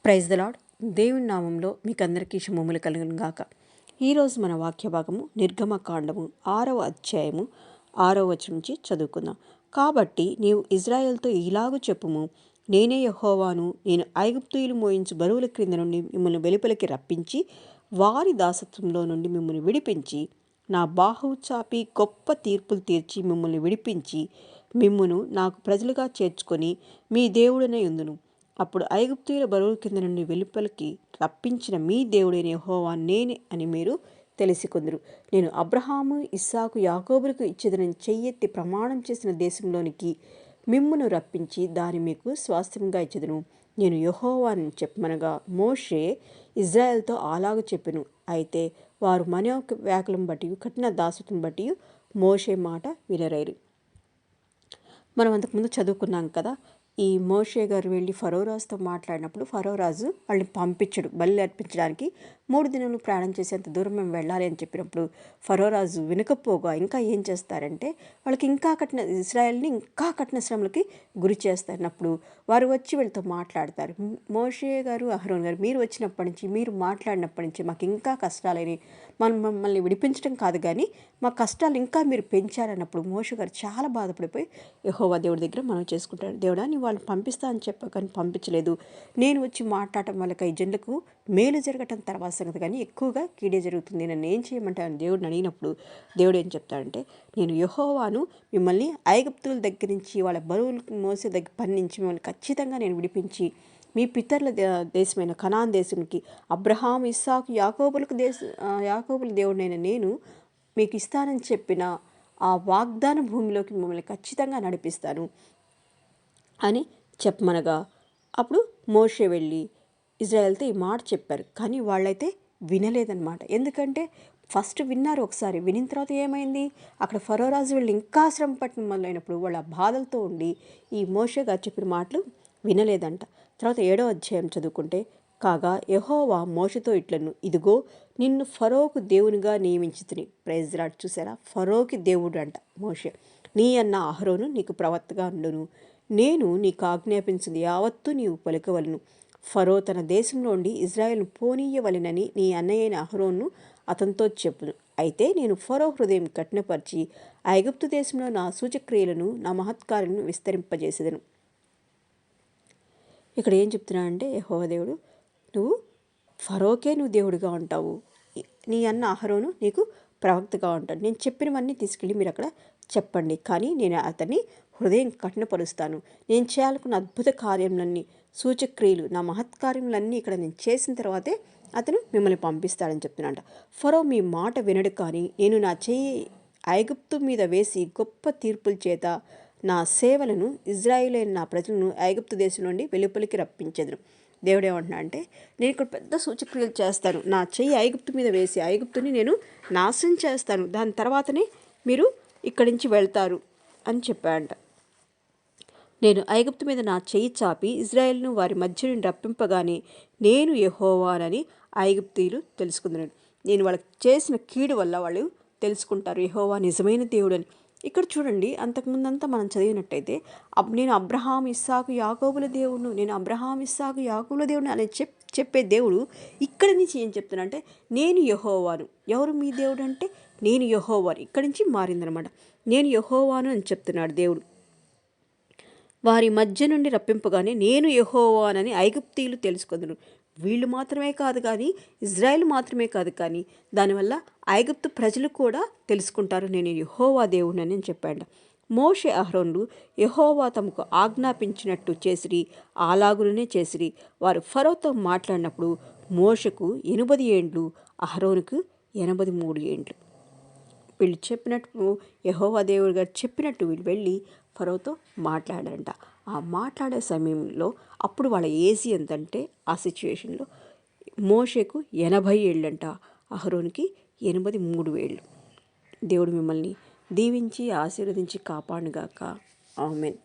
Praise the lord. దేవుని నామంలో మీకు అందరికీ శుభములు కలుగును గాక. ఈరోజు మన వాక్య భాగము నిర్గమకాండము 6వ అధ్యాయము 6వ వచనం నుంచి చదువుకుందాం. కాబట్టి నీవు ఇజ్రాయేల్తో ఇలాగూ చెప్పుము, నేనే యెహోవాను. నేను ఐగుప్తీయులు మోయించు బరువుల క్రింద నుండి మిమ్మల్ని వెలుపలికి రప్పించి వారి దాసత్వంలో నుండి మిమ్మల్ని విడిపించి నా బాహువు చాపి గొప్ప తీర్పులు తీర్చి మిమ్మల్ని విడిపించి మిమ్మును నాకు ప్రజలుగా చేర్చుకొని మీ దేవుడనే యుందును. అప్పుడు ఐగుప్తీయుల బరువు కింద నుండి వెలుపలికి రప్పించిన మీ దేవుడైన యెహోవా నేనే అని మీరు తెలిసికొందురు. నేను అబ్రహాము, ఇస్సాకు, యాకోబులకు ఇచ్చేదనని చెయ్యెత్తి ప్రమాణం చేసిన దేశంలోనికి మిమ్మును రప్పించి దాన్ని మీకు స్వాస్థ్యంగా ఇచ్చేదను. నేను యెహోవాని చెప్పమనగా మోషే ఇజ్రాయెల్తో అలాగూ చెప్పెను. అయితే వారు మనోవ్యాకులం బట్టి కఠిన దాసత్వం బట్టి మోషే మాట వినరైరు. మనం అంతకుముందు చదువుకున్నాం కదా. ఈ మోషే గారు వెళ్ళి ఫరోరాజుతో మాట్లాడినప్పుడు ఫరోరాజు వాళ్ళని పంపించడు బలి అర్పించడానికి. 3 దినాలు ప్రయాణం చేసేంత దూరం మేము వెళ్ళాలి అని చెప్పినప్పుడు ఫరోరాజు వినకపోగా ఇంకా ఏం చేస్తారంటే వాళ్ళకి ఇజ్రాయెల్ని ఇంకా కఠిన శ్రమలకి గురి చేస్తారన్నప్పుడు వారు వచ్చి వీళ్ళతో మాట్లాడతారు. మోషే గారు, అహరోన్ గారు, మీరు వచ్చినప్పటి నుంచి, మీరు మాట్లాడినప్పటి నుంచి మాకు ఇంకా కష్టాలని, మమ్మల్ని విడిపించడం కాదు కానీ మా కష్టాలు ఇంకా మీరు పెంచారన్నప్పుడు మోషే గారు చాలా బాధపడిపోయి యెహోవా దేవుడి దగ్గర మనం చేసుకుంటారు. దేవుడా, నీ వాళ్ళు పంపిస్తా అని చెప్పా కానీ పంపించలేదు. నేను వచ్చి మాట్లాడటం వల్ల ఈ జనులకు మేలు జరగటం తర్వాత సంగతి కానీ ఎక్కువగా కీడే జరుగుతుంది. నన్ను ఏం చేయమంటాను దేవుడిని అడిగినప్పుడు దేవుడు ఏం చెప్తాడంటే, నేను యెహోవాను, మిమ్మల్ని ఐగుప్తుల దగ్గర నుంచి వాళ్ళ బరువులు మోసే దగ్గర పని నుంచి మిమ్మల్ని ఖచ్చితంగా నేను విడిపించి మీ పితరుల దేశమైన కనాన్ దేశానికి అబ్రహాం, ఇస్సాకు, యాకోబుల దేవుడైన నేను మీకు ఇస్తానని చెప్పిన ఆ వాగ్దాన భూమిలోకి మిమ్మల్ని ఖచ్చితంగా నడిపిస్తాను అని చెప్పమనగా అప్పుడు మోషే వెళ్ళి ఇజ్రాయెల్తో ఈ మాట చెప్పారు. కానీ వాళ్ళైతే వినలేదన్నమాట. ఎందుకంటే ఫస్ట్ విన్నారు ఒకసారి, వినిన తర్వాత ఏమైంది, అక్కడ ఫరోరాజు వీళ్ళు ఇంకా శ్రమ పట్టడం మొదలైనప్పుడు వాళ్ళ బాధలతో ఉండి ఈ మోషే గారు చెప్పిన మాటలు వినలేదంట. తర్వాత 7వ అధ్యాయం చదువుకుంటే, కాగా యెహోవా మోషేతో ఇట్లను, ఇదిగో నిన్ను ఫరోకు దేవునిగా నియమించితిని. Praise lord. చూసారా, ఫరోకి దేవుడు అంట మోషే. నీ అన్న అహరోను నీకు ప్రవక్తగా ఉండును. నేను నీకు ఆజ్ఞాపించింది యావత్తు నీవు పలుకవలను. ఫరో తన దేశంలో ఉండి ఇజ్రాయెల్ను పోనీయవలెనని నీ అన్నయ్యైన అహరోను అతనితో చెప్పును. అయితే నేను ఫరో హృదయం కఠినపరిచి ఐగుప్తు దేశంలో నా సూచక్రియలను, నా మహత్కార్యాలను విస్తరింపజేసేదను. ఇక్కడ ఏం చెప్తున్నానంటే యెహోవా దేవుడు, నువ్వు ఫరోకే నువ్వు దేవుడిగా ఉంటావు, నీ అన్న అహరోను నీకు ప్రవక్తగా ఉంటాడు. నేను చెప్పినవన్నీ తీసుకెళ్ళి మీరు అక్కడ చెప్పండి, కానీ నేను అతన్ని హృదయం కఠినపరుస్తాను. నేను చేయాలనుకున్న అద్భుత కార్యములన్నీ, సూచక్రియలు, నా మహత్కార్యములన్నీ ఇక్కడ నేను చేసిన తర్వాతే అతను మిమ్మల్ని పంపిస్తాడని చెప్తున్నాడు. ఫరో మీ మాట వినడు, కానీ నేను నా చెయ్యి ఐగుప్తు మీద వేసి గొప్ప తీర్పుల చేత నా సేవలను, ఇజ్రాయేలైన నా ప్రజలను ఐగుప్తు దేశం నుండి వెలుపలికి రప్పించేదను. దేవుడు ఏమంటున్నా అంటే, నేను ఇక్కడ పెద్ద సూచక్రియలు చేస్తాను, నా చెయ్యి ఐగుప్తు మీద వేసి ఐగుప్తుని నేను నాశనం చేస్తాను, దాని తర్వాతనే మీరు ఇక్కడి నుంచి వెళ్తారు అని చెప్పాడంట. నేను ఐగుప్తు మీద నా చెయ్యి చాపి ఇజ్రాయెల్ను వారి మధ్య నుండి రప్పింపగానే నేను యెహోవానని ఐగుప్తీయులు తెలుసుకుంటున్నాను. నేను వాళ్ళకి చేసిన కీడు వల్ల వాళ్ళు తెలుసుకుంటారు యెహోవా నిజమైన దేవుడని. ఇక్కడ చూడండి, అంతకుముందంతా మనం చదివినట్టయితే నేను అబ్రహాం, ఇస్సాకు, యాకోబుల దేవుడు, నేను అబ్రహాం, ఇస్సాకు, యాకోబుల దేవుడు అని చెప్పే దేవుడు ఇక్కడి నుంచి ఏం చెప్తున్నా అంటే, నేను యెహోవాను. ఎవరు మీ దేవుడు అంటే నేను యెహోవాను. ఇక్కడి నుంచి మారిందనమాట. నేను యెహోవాను అని చెప్తున్నాడు దేవుడు. వారి మధ్య నుండి రప్పింపగానే నేను యెహోవానని ఐగుప్తీయులు తెలుసుకొందురు. వీళ్ళు మాత్రమే కాదు కానీ, ఇజ్రాయెల్ మాత్రమే కాదు కానీ, దానివల్ల ఐగుప్తు ప్రజలు కూడా తెలుసుకుంటారు నేను యెహోవా దేవుడిని అని చెప్పాడు. మోషే అహరోన్లు యెహోవా తమకు ఆజ్ఞాపించినట్టు చేసిరి, అలాగునే చేసిరి. వారు ఫరోతో మాట్లాడినప్పుడు మోషకు 80 ఏండ్లు, అహరోనుకు 83 ఏండ్లు. వీళ్ళు చెప్పినట్టు, యెహోవా దేవుడు గారు చెప్పినట్టు వీళ్ళు వెళ్ళి ఫరోతో మాట్లాడారంట. ఆ మాట్లాడే సమయంలో అప్పుడు వాళ్ళ ఏజ్ ఎంతంటే ఆ సిచ్యువేషన్లో మోషేకు 80 ఏళ్ళంట, అహరోన్కి 83 ఏళ్ళు. దేవుడు మిమ్మల్ని దీవించి ఆశీర్వదించి కాపాడుగాక. ఆమేన్.